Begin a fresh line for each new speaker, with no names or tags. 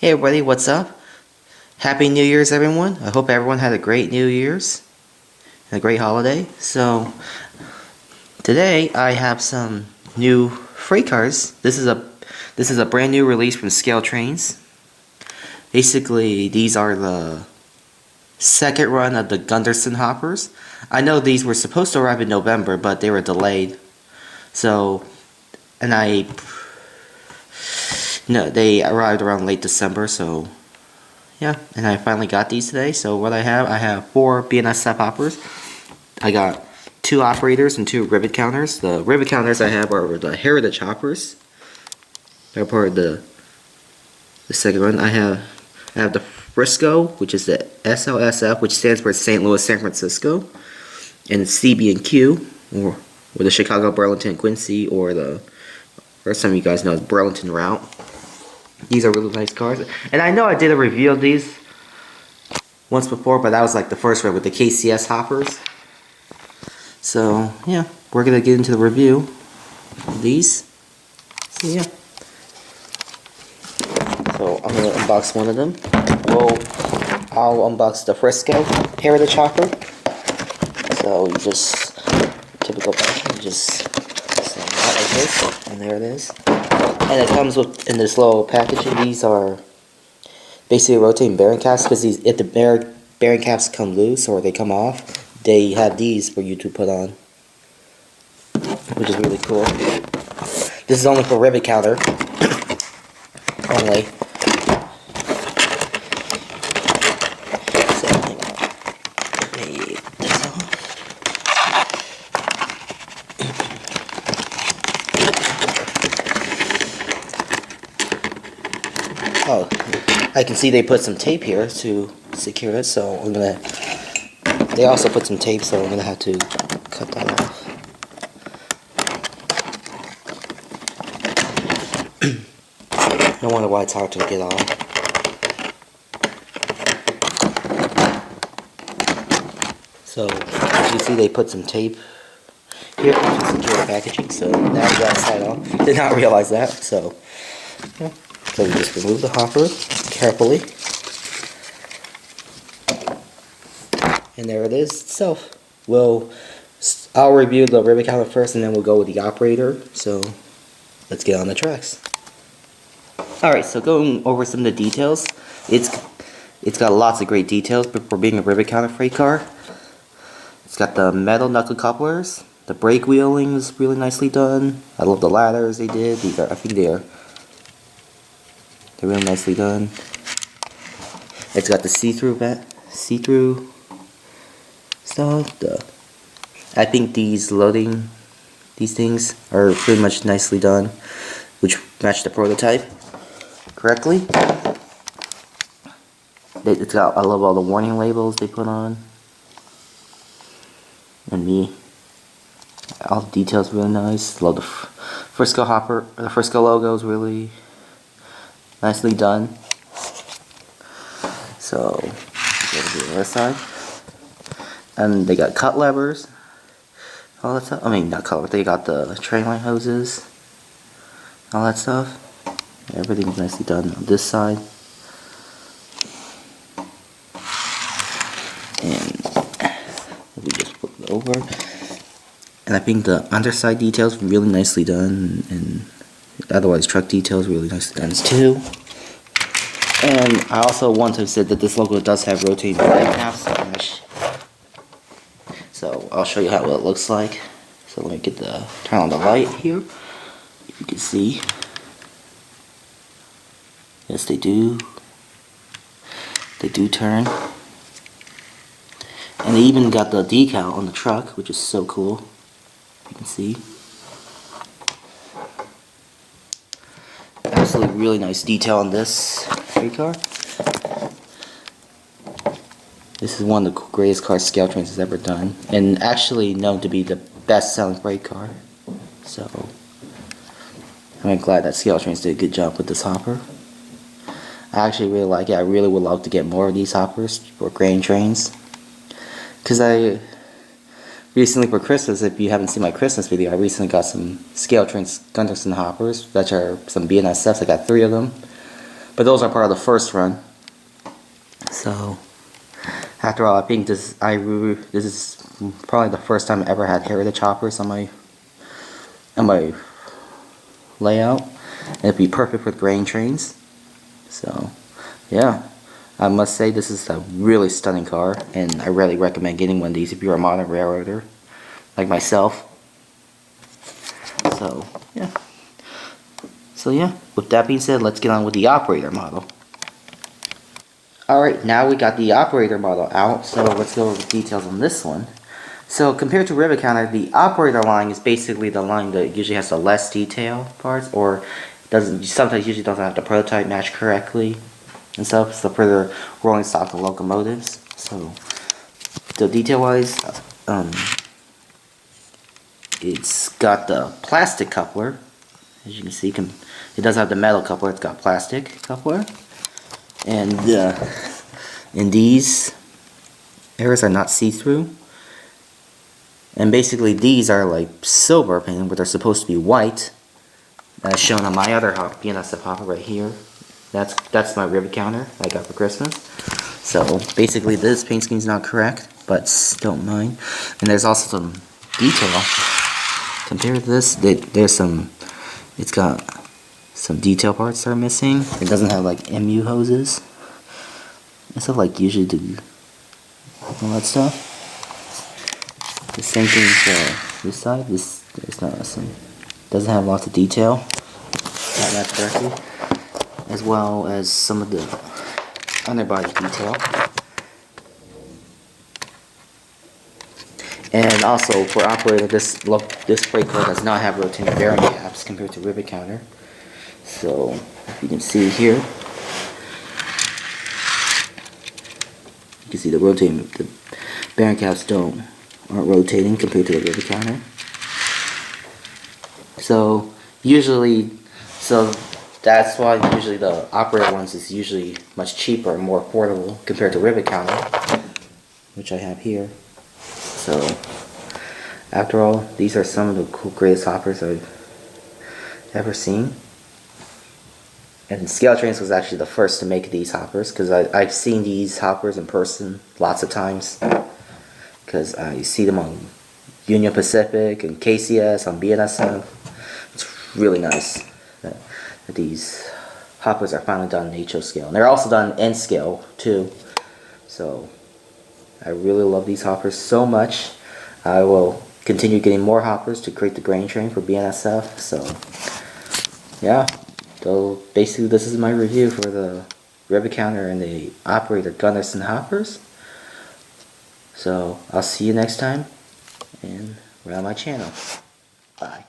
Hey everybody, what's up? Happy New Year's everyone. I hope everyone had a great New Year's and a great holiday. So today I have some new freight cars. This is a brand new release from ScaleTrains. Basically, these are the second run of the Gunderson hoppers. I know these were supposed to arrive in November, but they were delayed. So, no, they arrived around late December, so yeah, and I finally got these today. So what I have 4 BNSF hoppers. I got 2 operators and 2 rivet counters. The rivet counters I have are the Heritage hoppers. They're part of the second one. I have the Frisco, which is the SLSF, which stands for St. Louis, San Francisco, and CB&Q, or the Chicago, Burlington, Quincy, or some of you guys know it's Burlington route. These are really nice cars, and I know I did a review of these once before, but that was like the first one with the KCS hoppers. So yeah, we're gonna get into the review of these. So yeah, so I'm gonna unbox one of them. I'll unbox the Frisco Heritage hopper. So you just typical fashion, just snap it out like this, and there it is. And it comes in this little packaging. These are basically rotating bearing caps, because if the bearing caps come loose or they come off, they have these for you to put on, which is really cool. This is only for rivet counter only. So hang on. Let me get this off. Oh, I can see they put some tape here to secure it, so they also put some tape, so I'm gonna have to cut that off. No wonder why it's hard to get off. So, as you see, they put some tape here to secure the packaging, so now we got the side off. Did not realize that, so yeah. So we just remove the hopper carefully, and there it is itself. I'll review the rivet counter first, and then we'll go with the operator. So let's get on the tracks. Alright, so going over some of the details, it's got lots of great details, but for being a rivet counter freight car, it's got the metal knuckle couplers. The brake wheeling is really nicely done. I love the ladders they did. I think they're really nicely done. It's got the see-through stuff. I think these things are pretty much nicely done, which match the prototype correctly. I love all the warning labels they put on, and all the details really nice. Love the Frisco hopper. The Frisco logo is really nicely done. So go to the other side, and they got cut levers, all that stuff. I mean, not cut levers. They got the train line hoses, all that stuff. Everything's nicely done on this side. And we just flip it over, and I think the underside details really nicely done, and otherwise truck details really nicely done too. And I also want to say that this logo does have rotating bearing caps, so I'll show you how it looks like. So let me turn on the light here. If you can see, yes, they do turn, and they even got the decal on the truck, which is so cool. You can see. Absolutely really nice detail on this freight car. This is one of the greatest cars ScaleTrains has ever done, and actually known to be the best-selling freight car. So I'm glad that ScaleTrains did a good job with this hopper. I actually really like it. I really would love to get more of these hoppers for grain trains, because I recently for Christmas, if you haven't seen my Christmas video, I recently got some ScaleTrains Gunderson hoppers, which are some BNSFs. I got 3 of them. But those are part of the first run. So after all, I think this is probably the first time I ever had heritage hoppers on my layout. It'd be perfect with grain trains. So yeah, I must say this is a really stunning car, and I really recommend getting one of these if you're a modern railroader like myself. So yeah. With that being said, let's get on with the operator model. Alright, now we got the operator model out, so let's go over the details on this one. So compared to Rivet Counter, the operator line is basically the line that usually has the less detail parts, or sometimes usually doesn't have the prototype match correctly and stuff. So for the rolling stock of locomotives. So detail wise, it's got the plastic coupler. As you can see, it doesn't have the metal coupler, it's got plastic coupler. And these areas are not see-through. And basically these are like silver painted, but they're supposed to be white. As shown on my other BNSF hopper right here. That's my Rivet Counter I got for Christmas. So basically this paint scheme is not correct, but don't mind. And there's also some detail. Compared to this, it's got some detail parts that are missing. It doesn't have like MU hoses and stuff like usually do all that stuff. The same thing for this side. Doesn't have lots of detail. Not matched correctly, as well as some of the underbody detail. And also for operator, this brake car does not have rotating bearing caps compared to Rivet Counter. So if you can see here, you can see the bearing caps aren't rotating compared to the Rivet Counter. So that's why usually the operator ones is usually much cheaper and more affordable compared to Rivet Counter, which I have here. So after all, these are some of the greatest hoppers I've ever seen. And ScaleTrains was actually the first to make these hoppers, because I've seen these hoppers in person lots of times, because I see them on Union Pacific and KCS, on BNSF. It's really nice that these hoppers are finally done in HO scale. And they're also done N scale too. So I really love these hoppers so much. I will continue getting more hoppers to create the grain train for BNSF. So yeah. So basically this is my review for the Rivet Counter and the operator Gunderson hoppers. So I'll see you next time and around my channel. Bye.